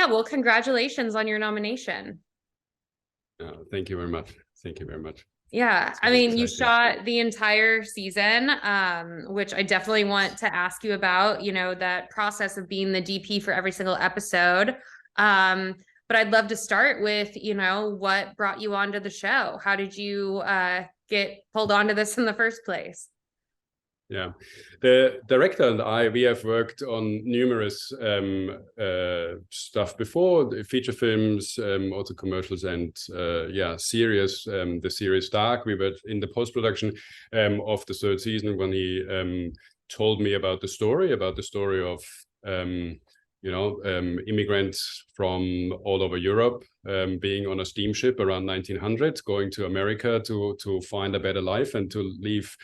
Yeah, well, congratulations on your nomination. Thank you very much. Thank you very much. Yeah, I mean, you shot the entire season, which I definitely want to ask you about, that process of being the DP for every single episode. But I'd love to start with, what brought you onto the show? How did you get pulled onto this in the first place? Yeah, the director and I, we have worked on numerous stuff before, the feature films, also commercials, and series. The series Dark, we were in the post-production of the third season when he told me about the story of immigrants from all over Europe being on a steamship around 1900, going to America to find a better life and to leave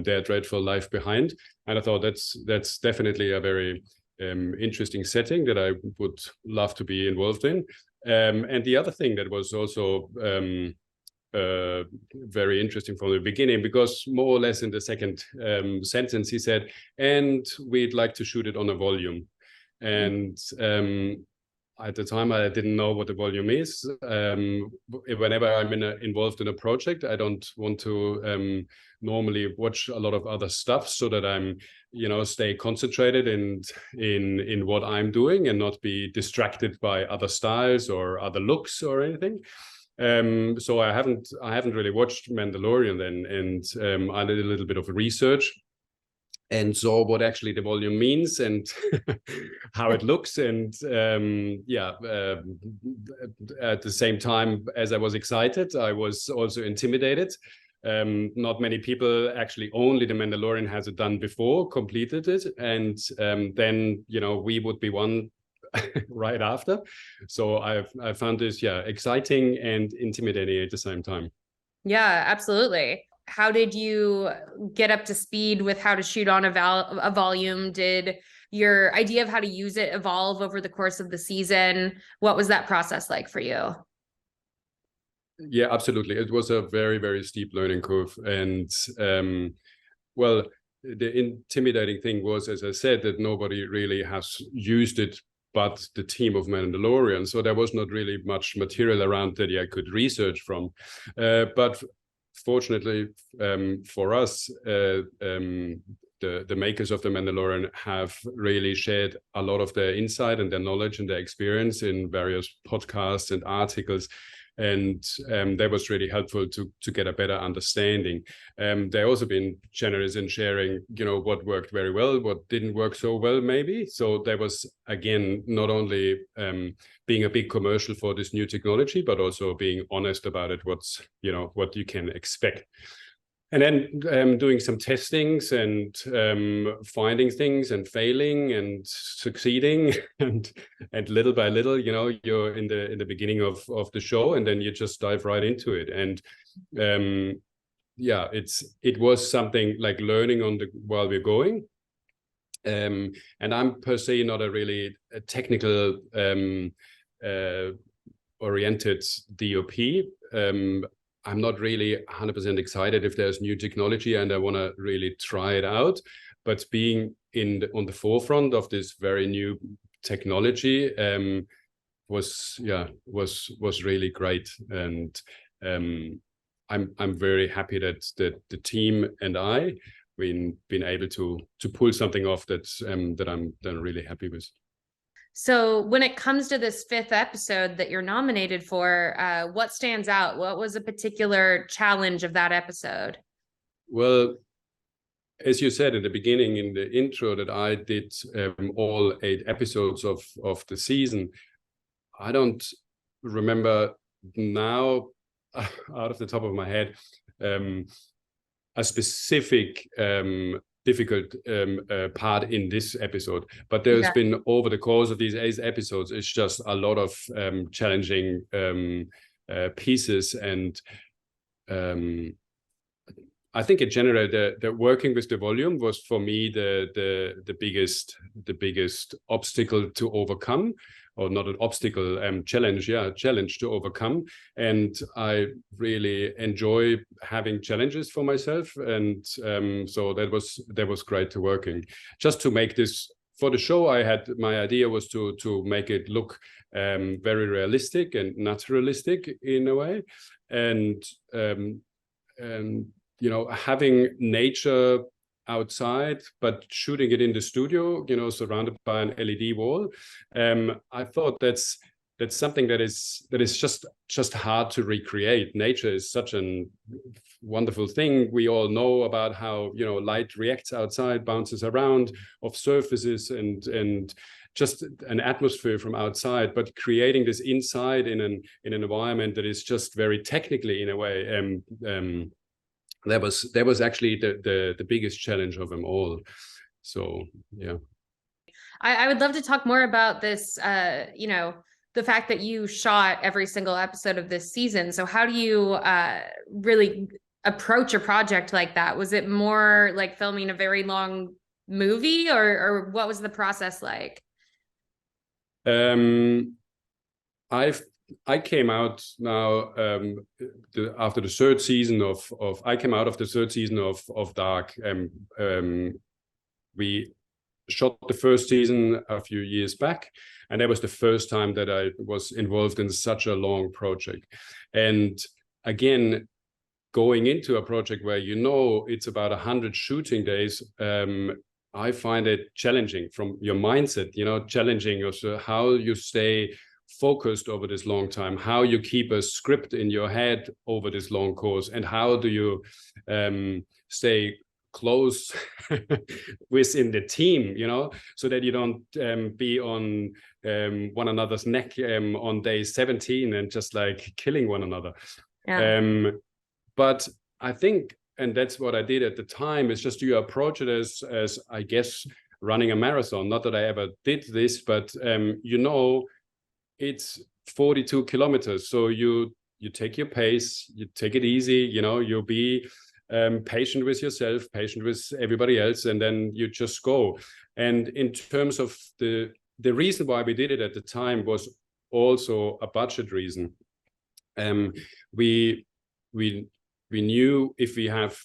their dreadful life behind. And I thought that's definitely a very interesting setting that I would love to be involved in. And the other thing that was also very interesting from the beginning, because more or less in the second sentence he said, and we'd like to shoot it on a volume. And at the time, I didn't know what the volume is. Whenever I'm involved in a project, I don't want to normally watch a lot of other stuff, so that I'm, stay concentrated in what I'm doing and not be distracted by other styles or other looks or anything. So I haven't really watched Mandalorian then, and I did a little bit of research and saw what actually the volume means and how it looks. And at the same time as I was excited, I was also intimidated. Not many people, actually only the Mandalorian has it done before, completed it. And then, we would be one right after. So I found this, exciting and intimidating at the same time. Yeah, absolutely. How did you get up to speed with how to shoot on a volume? Did your idea of how to use it evolve over the course of the season? What was that process like for you? Yeah, absolutely. It was a very, very steep learning curve. And well, the intimidating thing was, as I said, that nobody really has used it but the team of Mandalorian. So there was not really much material around that I could research from. But fortunately for us, the makers of the Mandalorian have really shared a lot of their insight and their knowledge and their experience in various podcasts and articles. And that was really helpful to get a better understanding. They've also been generous in sharing, what worked very well, what didn't work so well, maybe. So there was, again, not only being a big commercial for this new technology, but also being honest about it, what you can expect. And then doing some testings and finding things and failing and succeeding and little by little, you're in the beginning of the show, and then you just dive right into it. And it was something like learning while we're going. And I'm per se not a really technical oriented DOP. I'm not really 100% excited if there's new technology and I want to really try it out. But being on the forefront of this very new technology was really great. And I'm very happy that the team and I been able to pull something off that I'm really happy with. So when it comes to this 5th episode that you're nominated for, what stands out? What was a particular challenge of that episode? Well, as you said in the beginning, in the intro, that I did all 8 episodes of the season. I don't remember now out of the top of my head a specific difficult part in this episode, but there's been, over the course of these 8 episodes, it's just a lot of challenging pieces. And I think in general, the working with the volume was for me the biggest obstacle to overcome, or not an obstacle, challenge to overcome. And I really enjoy having challenges for myself, and so that was great to working. Just to make this for the show, my idea was to make it look very realistic and naturalistic in a way, and you know, having nature outside but shooting it in the studio, you know, surrounded by an LED wall. I thought that's something that is just hard to recreate. Nature is such a wonderful thing. We all know about how, you know, light reacts outside, bounces around off surfaces, and just an atmosphere from outside, but creating this inside in an environment that is just very technically, in a way, that was actually the biggest challenge of them all. So yeah, I would love to talk more about this, you know, the fact that you shot every single episode of this season. So how do you really approach a project like that? Was it more like filming a very long movie, or what was the process like? I came out now after the third season of I came out of the third season of Dark. We shot the first season a few years back, and that was the first time that I was involved in such a long project. And again, going into a project where, you know, it's about 100 shooting days, I find it challenging from your mindset, you know, challenging also how you stay focused over this long time, how you keep a script in your head over this long course, and how do you stay close within the team, you know, so that you don't be on one another's neck on day 17 and just like killing one another. Yeah. But I think, and that's what I did at the time, is just you approach it as I guess running a marathon. Not that I ever did this, but you know, it's 42 kilometers. So you take your pace, you take it easy, you know, you'll be patient with yourself, patient with everybody else, and then you just go. And in terms of the reason why we did it at the time was also a budget reason. We knew if we have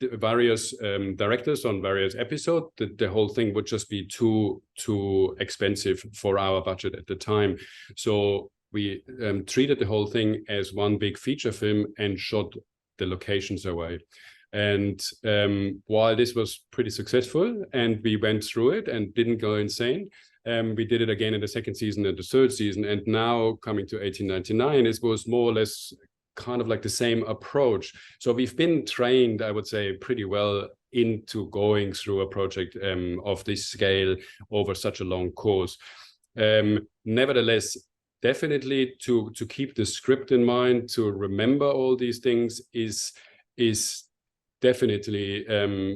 various directors on various episodes, the whole thing would just be too expensive for our budget at the time. So we treated the whole thing as one big feature film and shot the locations away. And while this was pretty successful and we went through it and didn't go insane, we did it again in the second season and the third season. And now coming to 1899, it was more or less kind of like the same approach. So we've been trained, I would say, pretty well into going through a project of this scale over such a long course. Nevertheless, definitely to keep the script in mind, to remember all these things is definitely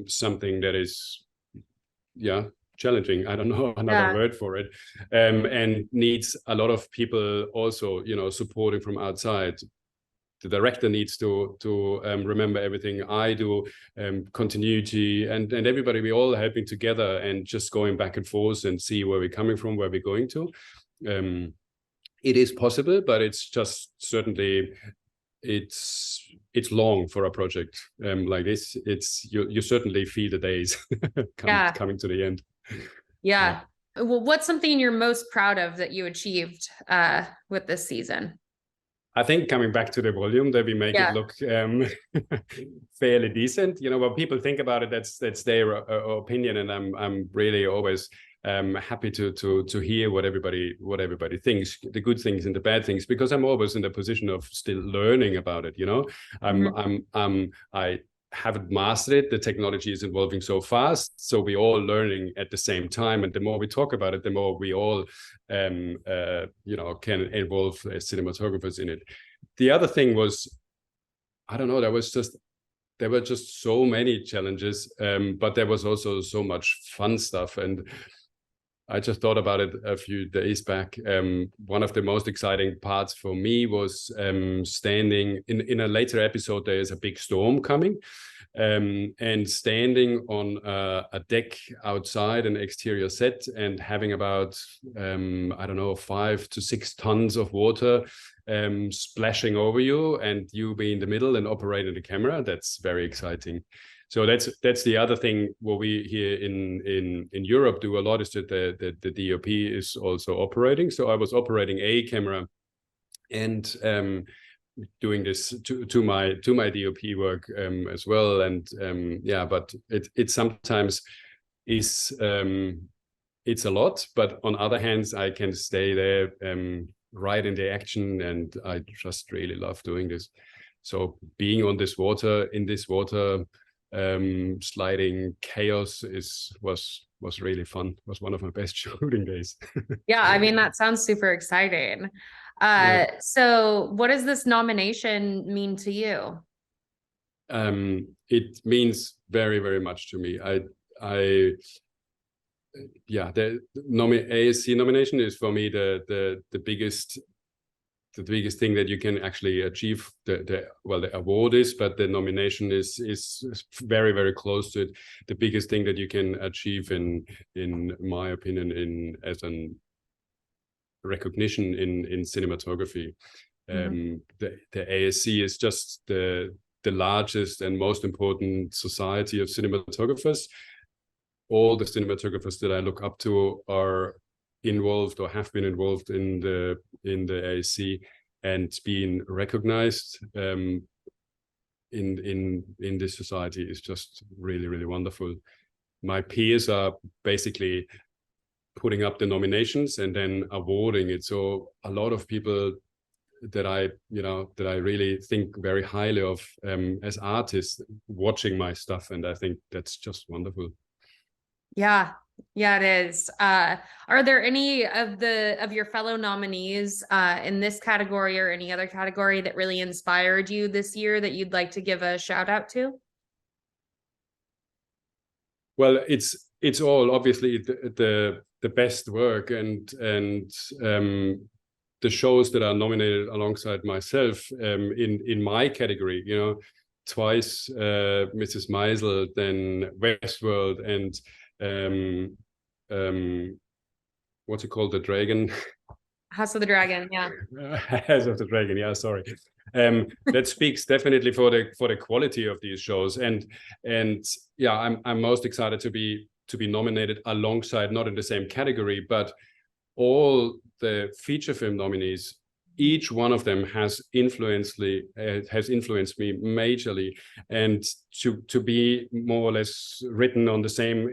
something that is, yeah, challenging. I don't know another word for it, and needs a lot of people also, you know, supporting from outside. The director needs to remember everything. I do, continuity, and everybody. We all helping together and just going back and forth and see where we're coming from, where we're going to. It is possible, but it's just certainly it's long for a project like this. It's you certainly feel the days coming to the end. Yeah. Well, what's something you're most proud of that you achieved with this season? I think coming back to the volume, that we make it look fairly decent. You know, when people think about it, that's their opinion, and I'm really always happy to hear what everybody thinks, the good things and the bad things, because I'm always in the position of still learning about it. You know, I haven't mastered it. The technology is evolving so fast, so we're all learning at the same time. And the more we talk about it, the more we all, you know, can involve as cinematographers in it. The other thing was, I don't know, there were just so many challenges, but there was also so much fun stuff. And I just thought about it a few days back. One of the most exciting parts for me was standing in a later episode. There is a big storm coming, and standing on a deck outside an exterior set and having about I don't know, 5 to 6 tons of water splashing over you and you be in the middle and operating the camera. That's very exciting. So that's the other thing what we here in Europe do a lot, is that the DOP is also operating. So I was operating a camera and doing this to my DOP work as well. And yeah, but it sometimes is it's a lot, but on other hands I can stay there right in the action, and I just really love doing this. So being on this water, in this water, sliding chaos was really fun. It was one of my best shooting days. Yeah, I mean, that sounds super exciting. Yeah. So what does this nomination mean to you? It means very, very much to me. Yeah, the ASC nomination is for me the biggest thing that you can actually achieve. The award is, but the nomination is very, very close to it. The biggest thing that you can achieve in my opinion as an recognition in cinematography. The ASC is just the largest and most important society of cinematographers. All the cinematographers that I look up to are involved or have been involved in the ASC, and being recognized in this society is just really, really wonderful. My peers are basically putting up the nominations and then awarding it. So a lot of people that I really think very highly of as artists watching my stuff, and I think that's just wonderful. Yeah, it is. Are there any of your fellow nominees in this category or any other category that really inspired you this year that you'd like to give a shout out to? Well, it's all obviously the best work, and the shows that are nominated alongside myself in my category, twice Mrs. Maisel, then Westworld, and what's it called, the dragon? House of the Dragon, yeah. House of the Dragon, yeah, sorry. That speaks definitely for the quality of these shows, and yeah, I'm most excited to be nominated alongside, not in the same category, but all the feature film nominees. Each one of them has influenced me majorly, and to be more or less written on the same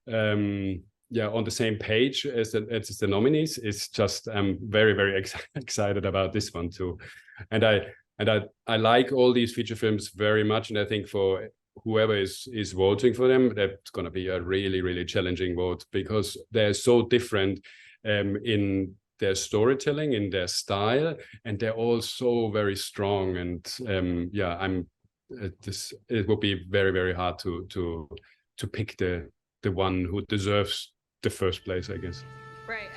on the same page as the nominees is just, I'm very, very excited about this one too. And I like all these feature films very much, and I think for whoever is voting for them, that's going to be a really, really challenging vote, because they're so different in their storytelling, in their style, and they're all so very strong. And yeah, it will be very, very hard to pick the one who deserves the first place, I guess. Right.